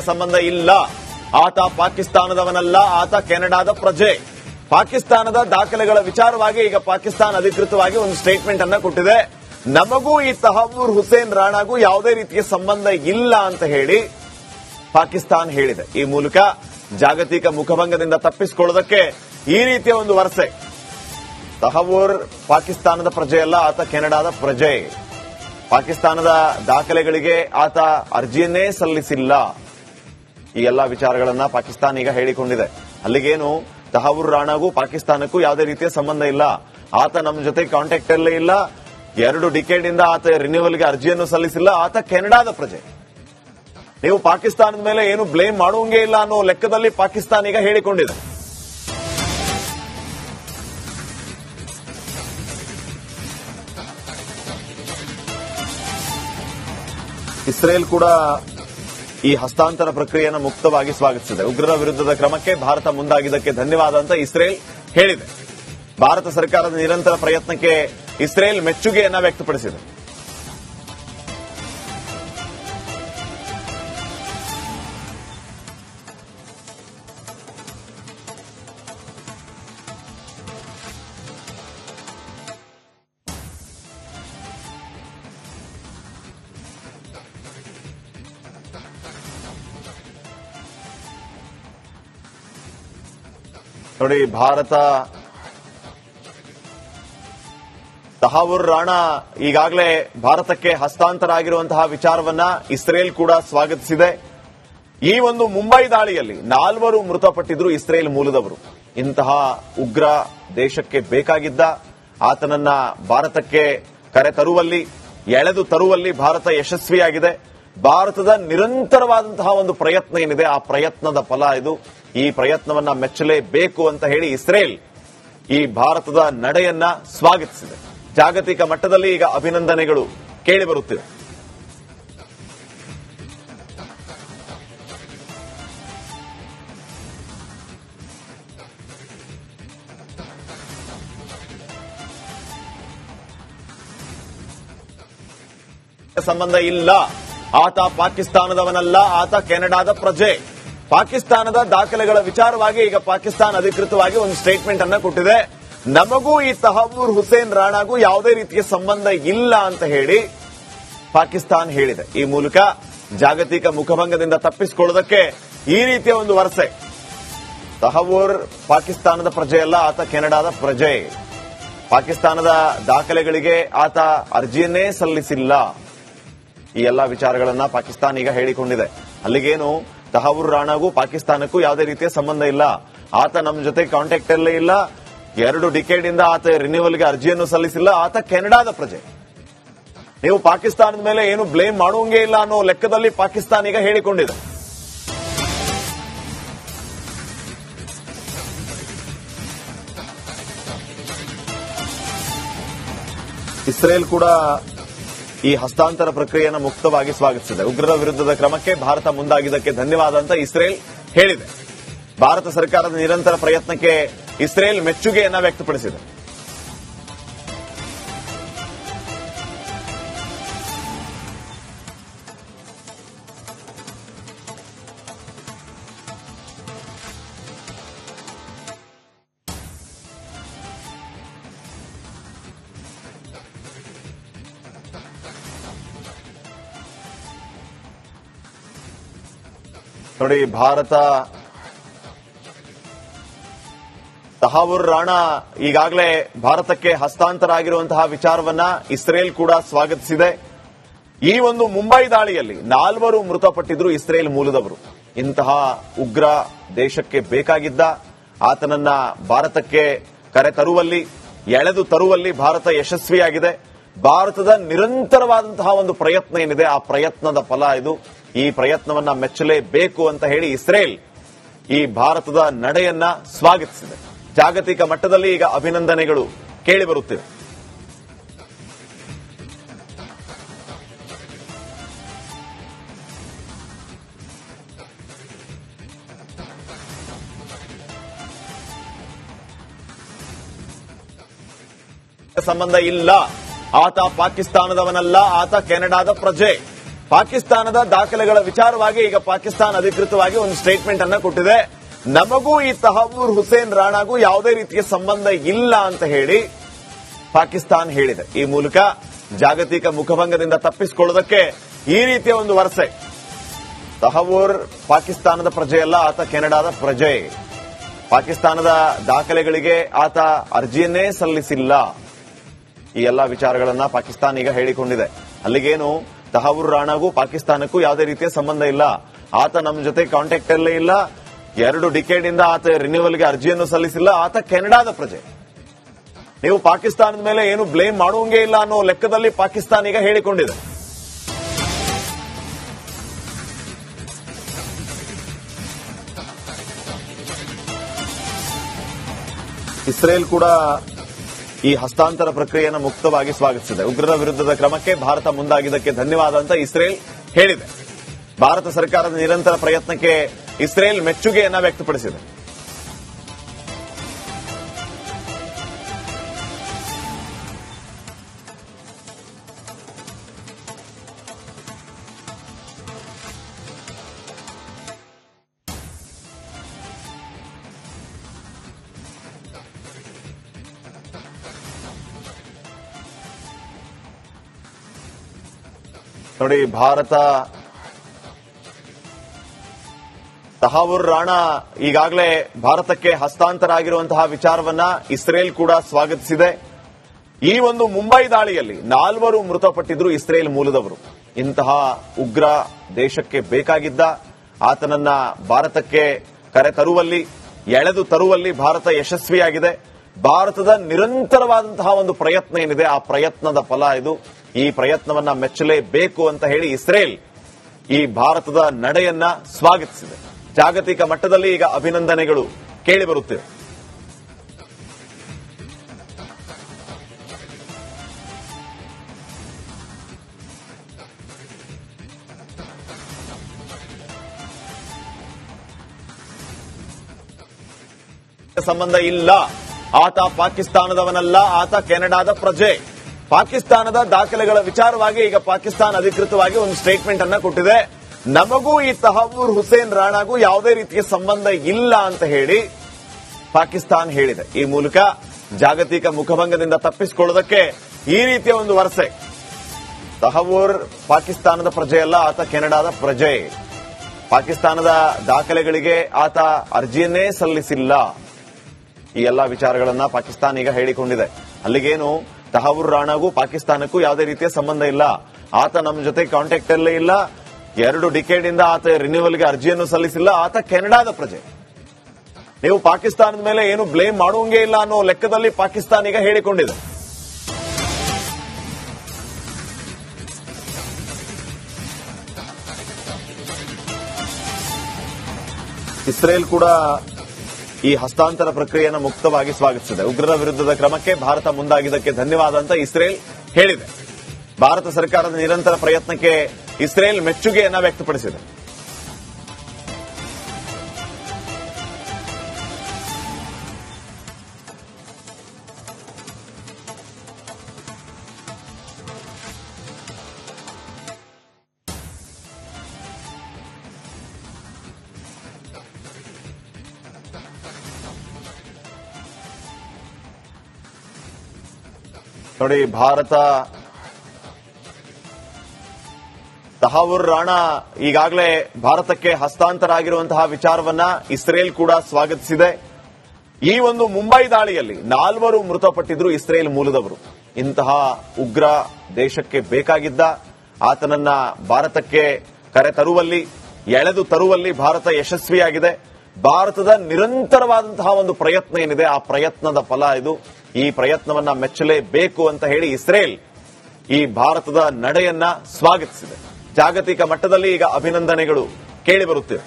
ಸಂಬಂಧ ಇಲ್ಲ. ಆತ ಪಾಕಿಸ್ತಾನದವನಲ್ಲ, ಆತ ಕೆನಡಾದ ಪ್ರಜೆ. ಪಾಕಿಸ್ತಾನದ ದಾಖಲೆಗಳ ವಿಚಾರವಾಗಿ ಈಗ ಪಾಕಿಸ್ತಾನ ಅಧಿಕೃತವಾಗಿ ಒಂದು ಸ್ಟೇಟ್ಮೆಂಟ್ ಅನ್ನ ಕೊಟ್ಟಿದೆ. ನಮಗೂ ಈ ತಹವ್ವೂರ್ ಹುಸೇನ್ ರಾಣಾಗೂ ಯಾವುದೇ ರೀತಿಯ ಸಂಬಂಧ ಇಲ್ಲ ಅಂತ ಹೇಳಿ ಪಾಕಿಸ್ತಾನ ಹೇಳಿದೆ. ಈ ಮೂಲಕ ಜಾಗತಿಕ ಮುಖಭಂಗದಿಂದ ತಪ್ಪಿಸಿಕೊಳ್ಳೋದಕ್ಕೆ ಈ ರೀತಿಯ ಒಂದು ವರಸೆ. ತಹವ್ವೂರ್ ಪಾಕಿಸ್ತಾನದ ಪ್ರಜೆಯಲ್ಲ, ಆತ ಕೆನಡಾದ ಪ್ರಜೆ. ಪಾಕಿಸ್ತಾನದ ದಾಖಲೆಗಳಿಗೆ ಆತ ಅರ್ಜಿಯನ್ನೇ ಸಲ್ಲಿಸಿಲ್ಲ. ಈ ಎಲ್ಲಾ ವಿಚಾರಗಳನ್ನ ಪಾಕಿಸ್ತಾನ ಈಗ ಹೇಳಿಕೊಂಡಿದೆ. ಅಲ್ಲಿಗೇನು ತಹವ್ವೂರ್ ರಾಣಾಗೂ ಪಾಕಿಸ್ತಾನಕ್ಕೂ ಯಾವುದೇ ರೀತಿಯ ಸಂಬಂಧ ಇಲ್ಲ. ಆತ ನಮ್ಮ ಜೊತೆ ಕಾಂಟ್ಯಾಕ್ಟ್ ಅಲ್ಲೇ ಇಲ್ಲ. 2 ಡಿಕೇಡ್ ಇಂದ ಆತ ರಿನ್ಯೂವಲ್ಗೆ ಅರ್ಜಿಯನ್ನು ಸಲ್ಲಿಸಿಲ್ಲ. ಆತ ಕೆನಡಾದ ಪ್ರಜೆ. ನೀವು ಪಾಕಿಸ್ತಾನದ ಮೇಲೆ ಏನು ಬ್ಲೇಮ್ ಮಾಡುವಂಗೇ ಇಲ್ಲ ಅನ್ನೋ ಲೆಕ್ಕದಲ್ಲಿ ಪಾಕಿಸ್ತಾನ ಈಗ ಹೇಳಿಕೊಂಡಿದೆ. ಇಸ್ರೇಲ್ ಕೂಡ ಈ ಹಸ್ತಾಂತರ ಪ್ರಕ್ರಿಯೆಯನ್ನು ಮುಕ್ತವಾಗಿ ಸ್ವಾಗತಿಸಿದೆ. ಉಗ್ರರ ವಿರುದ್ಧದ ಕ್ರಮಕ್ಕೆ ಭಾರತ ಮುಂದಾಗಿದ್ದಕ್ಕೆ ಧನ್ಯವಾದ ಅಂತ ಇಸ್ರೇಲ್ ಹೇಳಿದೆ. ಭಾರತ ಸರ್ಕಾರದ ನಿರಂತರ ಪ್ರಯತ್ನಕ್ಕೆ ಇಸ್ರೇಲ್ ಮೆಚ್ಚುಗೆಯನ್ನ ವ್ಯಕ್ತಪಡಿಸಿದೆ. ನೋಡಿ, ಭಾರತ ತಹವ್ವೂರ್ ರಾಣಾ ಈಗಾಗಲೇ ಭಾರತಕ್ಕೆ ಹಸ್ತಾಂತರ ಆಗಿರುವಂತಹ ವಿಚಾರವನ್ನ ಇಸ್ರೇಲ್ ಕೂಡ ಸ್ವಾಗತಿಸಿದೆ. ಈ ಒಂದು ಮುಂಬೈ ದಾಳಿಯಲ್ಲಿ 4 ಮೃತಪಟ್ಟಿದ್ರು ಇಸ್ರೇಲ್ ಮೂಲದವರು. ಇಂತಹ ಉಗ್ರ ದೇಶಕ್ಕೆ ಬೇಕಾಗಿದ್ದ. ಆತನನ್ನ ಭಾರತಕ್ಕೆ ಕರೆತರುವಲ್ಲಿ, ಎಳೆದು ತರುವಲ್ಲಿ ಭಾರತ ಯಶಸ್ವಿಯಾಗಿದೆ. ಭಾರತದ ನಿರಂತರವಾದಂತಹ ಒಂದು ಪ್ರಯತ್ನ ಏನಿದೆ, ಆ ಪ್ರಯತ್ನದ ಫಲ ಇದು. ಈ ಪ್ರಯತ್ನವನ್ನ ಮೆಚ್ಚಲೇಬೇಕು ಅಂತ ಹೇಳಿ ಇಸ್ರೇಲ್ ಈ ಭಾರತದ ನಡೆಯನ್ನ ಸ್ವಾಗತಿಸಿದೆ. ಜಾಗತಿಕ ಮಟ್ಟದಲ್ಲಿ ಈಗ ಅಭಿನಂದನೆಗಳು ಕೇಳಿಬರುತ್ತಿವೆ. ಸಂಬಂಧ ಇಲ್ಲ. ಆತ ಪಾಕಿಸ್ತಾನದವನಲ್ಲ, ಆತ ಕೆನಡಾದ ಪ್ರಜೆ. ಪಾಕಿಸ್ತಾನದ ದಾಖಲೆಗಳ ವಿಚಾರವಾಗಿ ಈಗ ಪಾಕಿಸ್ತಾನ ಅಧಿಕೃತವಾಗಿ ಒಂದು ಸ್ಟೇಟ್ಮೆಂಟ್ ಅನ್ನ ಕೊಟ್ಟಿದೆ. ನಮಗೂ ಈ ತಹವ್ವೂರ್ ಹುಸೇನ್ ರಾಣಾಗೂ ಯಾವುದೇ ರೀತಿಯ ಸಂಬಂಧ ಇಲ್ಲ ಅಂತ ಹೇಳಿ ಪಾಕಿಸ್ತಾನ ಹೇಳಿದೆ. ಈ ಮೂಲಕ ಜಾಗತಿಕ ಮುಖಭಂಗದಿಂದ ತಪ್ಪಿಸಿಕೊಳ್ಳೋದಕ್ಕೆ ಈ ರೀತಿಯ ಒಂದು ವರಸೆ. ತಹವ್ವೂರ್ ಪಾಕಿಸ್ತಾನದ ಪ್ರಜೆಯಲ್ಲ, ಆತ ಕೆನಡಾದ ಪ್ರಜೆ. ಪಾಕಿಸ್ತಾನದ ದಾಖಲೆಗಳಿಗೆ ಆತ ಅರ್ಜಿಯನ್ನೇ ಸಲ್ಲಿಸಿಲ್ಲ. ಈ ಎಲ್ಲಾ ವಿಚಾರಗಳನ್ನ ಪಾಕಿಸ್ತಾನ ಈಗ ಹೇಳಿಕೊಂಡಿದೆ. ಅಲ್ಲಿಗೇನು ತಹವ್ವೂರ್ ರಾಣಾಗೂ ಪಾಕಿಸ್ತಾನಕ್ಕೂ ಯಾವುದೇ ರೀತಿಯ ಸಂಬಂಧ ಇಲ್ಲ. ಆತ ನಮ್ಮ ಜೊತೆ ಕಾಂಟ್ಯಾಕ್ಟ್ ಅಲ್ಲೇ ಇಲ್ಲ. 2 ಡಿಕೇಡ್ ಇಂದ ಆತ ರಿನ್ಯೂವಲ್ಗೆ ಅರ್ಜಿಯನ್ನು ಸಲ್ಲಿಸಿಲ್ಲ. ಆತ ಕೆನಡಾದ ಪ್ರಜೆ. ನೀವು ಪಾಕಿಸ್ತಾನದ ಮೇಲೆ ಏನು ಬ್ಲೇಮ್ ಮಾಡುವಂಗೇ ಇಲ್ಲ ಅನ್ನೋ ಲೆಕ್ಕದಲ್ಲಿ ಪಾಕಿಸ್ತಾನ ಈಗ ಹೇಳಿಕೊಂಡಿದೆ. ಇಸ್ರೇಲ್ ಕೂಡ ಈ ಹಸ್ತಾಂತರ ಪ್ರಕ್ರಿಯೆಯನ್ನು ಮುಕ್ತವಾಗಿ ಸ್ವಾಗತಿಸಿದೆ. ಉಗ್ರರ ವಿರುದ್ಧದ ಕ್ರಮಕ್ಕೆ ಭಾರತ ಮುಂದಾಗಿದ್ದಕ್ಕೆ ಧನ್ಯವಾದ ಅಂತ ಇಸ್ರೇಲ್ ಹೇಳಿದೆ. ಭಾರತ ಸರ್ಕಾರದ ನಿರಂತರ ಪ್ರಯತ್ನಕ್ಕೆ ಇಸ್ರೇಲ್ ಮೆಚ್ಚುಗೆಯನ್ನ ವ್ಯಕ್ತಪಡಿಸಿದೆ. ನೋಡಿ, ಭಾರತ ತಹವ್ವೂರ್ ರಾಣಾ ಈಗಾಗಲೇ ಭಾರತಕ್ಕೆ ಹಸ್ತಾಂತರ ಆಗಿರುವಂತಹ ವಿಚಾರವನ್ನ ಇಸ್ರೇಲ್ ಕೂಡ ಸ್ವಾಗತಿಸಿದೆ. ಈ ಒಂದು ಮುಂಬೈ ದಾಳಿಯಲ್ಲಿ 4 ಮೃತಪಟ್ಟಿದ್ರು ಇಸ್ರೇಲ್ ಮೂಲದವರು. ಇಂತಹ ಉಗ್ರ ದೇಶಕ್ಕೆ ಬೇಕಾಗಿದ್ದ. ಆತನನ್ನ ಭಾರತಕ್ಕೆ ಕರೆತರುವಲ್ಲಿ, ಎಳೆದು ತರುವಲ್ಲಿ ಭಾರತ ಯಶಸ್ವಿಯಾಗಿದೆ. ಭಾರತದ ನಿರಂತರವಾದಂತಹ ಒಂದು ಪ್ರಯತ್ನ ಏನಿದೆ, ಆ ಪ್ರಯತ್ನದ ಫಲ ಇದು. ಈ ಪ್ರಯತ್ನವನ್ನ ಮೆಚ್ಚಲೇಬೇಕು ಅಂತ ಹೇಳಿ ಇಸ್ರೇಲ್ ಈ ಭಾರತದ ನಡೆಯನ್ನ ಸ್ವಾಗತಿಸಿದೆ. ಜಾಗತಿಕ ಮಟ್ಟದಲ್ಲಿ ಈಗ ಅಭಿನಂದನೆಗಳು ಕೇಳಿಬರುತ್ತಿವೆ. ಸಂಬಂಧ ಇಲ್ಲ. ಆತ ಪಾಕಿಸ್ತಾನದವನಲ್ಲ, ಆತ ಕೆನಡಾದ ಪ್ರಜೆ. ಪಾಕಿಸ್ತಾನದ ದಾಖಲೆಗಳ ವಿಚಾರವಾಗಿ ಈಗ ಪಾಕಿಸ್ತಾನ ಅಧಿಕೃತವಾಗಿ ಒಂದು ಸ್ಟೇಟ್ಮೆಂಟ್ ಅನ್ನ ಕೊಟ್ಟಿದೆ. ನಮಗೂ ಈ ತಹವೂರ್ ಹುಸೇನ್ ರಾಣಾಗೂ ಯಾವುದೇ ರೀತಿಯ ಸಂಬಂಧ ಇಲ್ಲ ಅಂತ ಹೇಳಿ ಪಾಕಿಸ್ತಾನ ಹೇಳಿದೆ. ಈ ಮೂಲಕ ಜಾಗತಿಕ ಮುಖಭಂಗದಿಂದ ತಪ್ಪಿಸಿಕೊಳ್ಳೋದಕ್ಕೆ ಈ ರೀತಿಯ ಒಂದು ವರಸೆ. ತಹವೂರ್ ಪಾಕಿಸ್ತಾನದ ಪ್ರಜೆಯಲ್ಲ, ಆತ ಕೆನಡಾದ ಪ್ರಜೆ. ಪಾಕಿಸ್ತಾನದ ದಾಖಲೆಗಳಿಗೆ ಆತ ಅರ್ಜಿಯನ್ನೇ ಸಲ್ಲಿಸಿಲ್ಲ. ಈ ಎಲ್ಲಾ ವಿಚಾರಗಳನ್ನ ಪಾಕಿಸ್ತಾನ ಈಗ ಹೇಳಿಕೊಂಡಿದೆ. ಅಲ್ಲಿಗೇನು ತಹವೂರ್ ರಾಣಾಗೂ ಪಾಕಿಸ್ತಾನಕ್ಕೂ ಯಾವುದೇ ರೀತಿಯ ಸಂಬಂಧ ಇಲ್ಲ. ಆತ ನಮ್ಮ ಜೊತೆ ಕಾಂಟ್ಯಾಕ್ಟ್ ಅಲ್ಲೇ ಇಲ್ಲ. 2 ಡಿಕೇಡ್ ಇಂದ ಆತ ರಿನ್ಯೂವಲ್ಗೆ ಅರ್ಜಿಯನ್ನು ಸಲ್ಲಿಸಿಲ್ಲ. ಆತ ಕೆನಡಾದ ಪ್ರಜೆ. ನೀವು ಪಾಕಿಸ್ತಾನದ ಮೇಲೆ ಏನು ಬ್ಲೇಮ್ ಮಾಡುವಂಗೇ ಇಲ್ಲ ಅನ್ನೋ ಲೆಕ್ಕದಲ್ಲಿ ಪಾಕಿಸ್ತಾನ ಈಗ ಹೇಳಿಕೊಂಡಿದೆ. ಇಸ್ರೇಲ್ ಕೂಡ ಈ ಹಸ್ತಾಂತರ ಪ್ರಕ್ರಿಯೆಯನ್ನು ಮುಕ್ತವಾಗಿ ಸ್ವಾಗತಿಸಿದೆ. ಉಗ್ರರ ವಿರುದ್ಧದ ಕ್ರಮಕ್ಕೆ ಭಾರತ ಮುಂದಾಗಿದ್ದಕ್ಕೆ ಧನ್ಯವಾದ ಅಂತ ಇಸ್ರೇಲ್ ಹೇಳಿದೆ. ಭಾರತ ಸರ್ಕಾರದ ನಿರಂತರ ಪ್ರಯತ್ನಕ್ಕೆ ಇಸ್ರೇಲ್ ಮೆಚ್ಚುಗೆಯನ್ನ ವ್ಯಕ್ತಪಡಿಸಿದೆ. ನೋಡಿ, ಭಾರತ ತಹವೂರ್ ರಾಣಾ ಈಗಾಗಲೇ ಭಾರತಕ್ಕೆ ಹಸ್ತಾಂತರ ಆಗಿರುವಂತಹ ವಿಚಾರವನ್ನ ಇಸ್ರೇಲ್ ಕೂಡ ಸ್ವಾಗತಿಸಿದೆ. ಈ ಒಂದು ಮುಂಬೈ ದಾಳಿಯಲ್ಲಿ 4 ಮೃತಪಟ್ಟಿದ್ರು ಇಸ್ರೇಲ್ ಮೂಲದವರು. ಇಂತಹ ಉಗ್ರ ದೇಶಕ್ಕೆ ಬೇಕಾಗಿದ್ದ. ಆತನನ್ನ ಭಾರತಕ್ಕೆ ಕರೆತರುವಲ್ಲಿ, ಎಳೆದು ತರುವಲ್ಲಿ ಭಾರತ ಯಶಸ್ವಿಯಾಗಿದೆ. ಭಾರತದ ನಿರಂತರವಾದಂತಹ ಒಂದು ಪ್ರಯತ್ನ ಏನಿದೆ, ಆ ಪ್ರಯತ್ನದ ಫಲ ಇದು. ಈ ಪ್ರಯತ್ನವನ್ನ ಮೆಚ್ಚಲೇಬೇಕು ಅಂತ ಹೇಳಿ ಇಸ್ರೇಲ್ ಈ ಭಾರತದ ನಡೆಯನ್ನ ಸ್ವಾಗತಿಸಿದೆ. ಜಾಗತಿಕ ಮಟ್ಟದಲ್ಲಿ ಈಗ ಅಭಿನಂದನೆಗಳು ಕೇಳಿಬರುತ್ತಿವೆ. ಸಂಬಂಧ ಇಲ್ಲ, ಆತ ಪಾಕಿಸ್ತಾನದವನಲ್ಲ, ಆತ ಕೆನಡಾದ ಪ್ರಜೆ. ಪಾಕಿಸ್ತಾನದ ದಾಖಲೆಗಳ ವಿಚಾರವಾಗಿ ಈಗ ಪಾಕಿಸ್ತಾನ ಅಧಿಕೃತವಾಗಿ ಒಂದು ಸ್ಟೇಟ್ಮೆಂಟ್ ಅನ್ನ ಕೊಟ್ಟಿದೆ. ನಮಗೂ ಈ ತಹವೂರ್ ಹುಸೇನ್ ರಾಣಾಗೂ ಯಾವುದೇ ರೀತಿಯ ಸಂಬಂಧ ಇಲ್ಲ ಅಂತ ಹೇಳಿ ಪಾಕಿಸ್ತಾನ ಹೇಳಿದೆ. ಈ ಮೂಲಕ ಜಾಗತಿಕ ಮುಖಭಂಗದಿಂದ ತಪ್ಪಿಸಿಕೊಳ್ಳೋದಕ್ಕೆ ಈ ರೀತಿಯ ಒಂದು ವರಸೆ. ತಹವೂರ್ ಪಾಕಿಸ್ತಾನದ ಪ್ರಜೆಯಲ್ಲ, ಆತ ಕೆನಡಾದ ಪ್ರಜೆ. ಪಾಕಿಸ್ತಾನದ ದಾಖಲೆಗಳಿಗೆ ಆತ ಅರ್ಜಿಯನ್ನೇ ಸಲ್ಲಿಸಿಲ್ಲ. ಈ ಎಲ್ಲಾ ವಿಚಾರಗಳನ್ನ ಪಾಕಿಸ್ತಾನ ಈಗ ಹೇಳಿಕೊಂಡಿದೆ. ಅಲ್ಲಿಗೇನು ತಹವೂರ್ ರಾಣಾಗೂ ಪಾಕಿಸ್ತಾನಕ್ಕೂ ಯಾವುದೇ ರೀತಿಯ ಸಂಬಂಧ ಇಲ್ಲ. ಆತ ನಮ್ಮ ಜೊತೆ ಕಾಂಟ್ಯಾಕ್ಟ್ ಅಲ್ಲೇ ಇಲ್ಲ. 2 ಡಿಕೇಡ್ ಇಂದ ಆತ ರಿನ್ಯೂವಲ್ಗೆ ಅರ್ಜಿಯನ್ನು ಸಲ್ಲಿಸಿಲ್ಲ. ಆತ ಕೆನಡಾದ ಪ್ರಜೆ. ನೀವು ಪಾಕಿಸ್ತಾನದ ಮೇಲೆ ಏನು ಬ್ಲೇಮ್ ಮಾಡುವಂಗೇ ಇಲ್ಲ ಅನ್ನೋ ಲೆಕ್ಕದಲ್ಲಿ ಪಾಕಿಸ್ತಾನ ಈಗ ಹೇಳಿಕೊಂಡಿದೆ. ಇಸ್ರೇಲ್ ಕೂಡ ಈ ಹಸ್ತಾಂತರ ಪ್ರಕ್ರಿಯೆಯನ್ನು ಮುಕ್ತವಾಗಿ ಸ್ವಾಗತಿಸಿದೆ. ಉಗ್ರರ ವಿರುದ್ಧದ ಕ್ರಮಕ್ಕೆ ಭಾರತ ಮುಂದಾಗಿದ್ದಕ್ಕೆ ಧನ್ಯವಾದ ಅಂತ ಇಸ್ರೇಲ್ ಹೇಳಿದೆ. ಭಾರತ ಸರ್ಕಾರದ ನಿರಂತರ ಪ್ರಯತ್ನಕ್ಕೆ ಇಸ್ರೇಲ್ ಮೆಚ್ಚುಗೆಯನ್ನ ವ್ಯಕ್ತಪಡಿಸಿದೆ. ನೋಡಿ, ಭಾರತ ತಹವೂರ್ ರಾಣಾ ಈಗಾಗಲೇ ಭಾರತಕ್ಕೆ ಹಸ್ತಾಂತರ ಆಗಿರುವಂತಹ ವಿಚಾರವನ್ನ ಇಸ್ರೇಲ್ ಕೂಡ ಸ್ವಾಗತಿಸಿದೆ. ಈ ಒಂದು ಮುಂಬೈ ದಾಳಿಯಲ್ಲಿ 4 ಮೃತಪಟ್ಟಿದ್ರು ಇಸ್ರೇಲ್ ಮೂಲದವರು. ಇಂತಹ ಉಗ್ರ ದೇಶಕ್ಕೆ ಬೇಕಾಗಿದ್ದ. ಆತನನ್ನ ಭಾರತಕ್ಕೆ ಕರೆತರುವಲ್ಲಿ, ಎಳೆದು ತರುವಲ್ಲಿ ಭಾರತ ಯಶಸ್ವಿಯಾಗಿದೆ. ಭಾರತದ ನಿರಂತರವಾದಂತಹ ಒಂದು ಪ್ರಯತ್ನ ಏನಿದೆ, ಆ ಪ್ರಯತ್ನದ ಫಲ ಇದು. ಈ ಪ್ರಯತ್ನವನ್ನ ಮೆಚ್ಚಲೇಬೇಕು ಅಂತ ಹೇಳಿ ಇಸ್ರೇಲ್ ಈ ಭಾರತದ ನಡೆಯನ್ನ ಸ್ವಾಗತಿಸಿದೆ. ಜಾಗತಿಕ ಮಟ್ಟದಲ್ಲಿ ಈಗ ಅಭಿನಂದನೆಗಳು ಕೇಳಿಬರುತ್ತಿವೆ.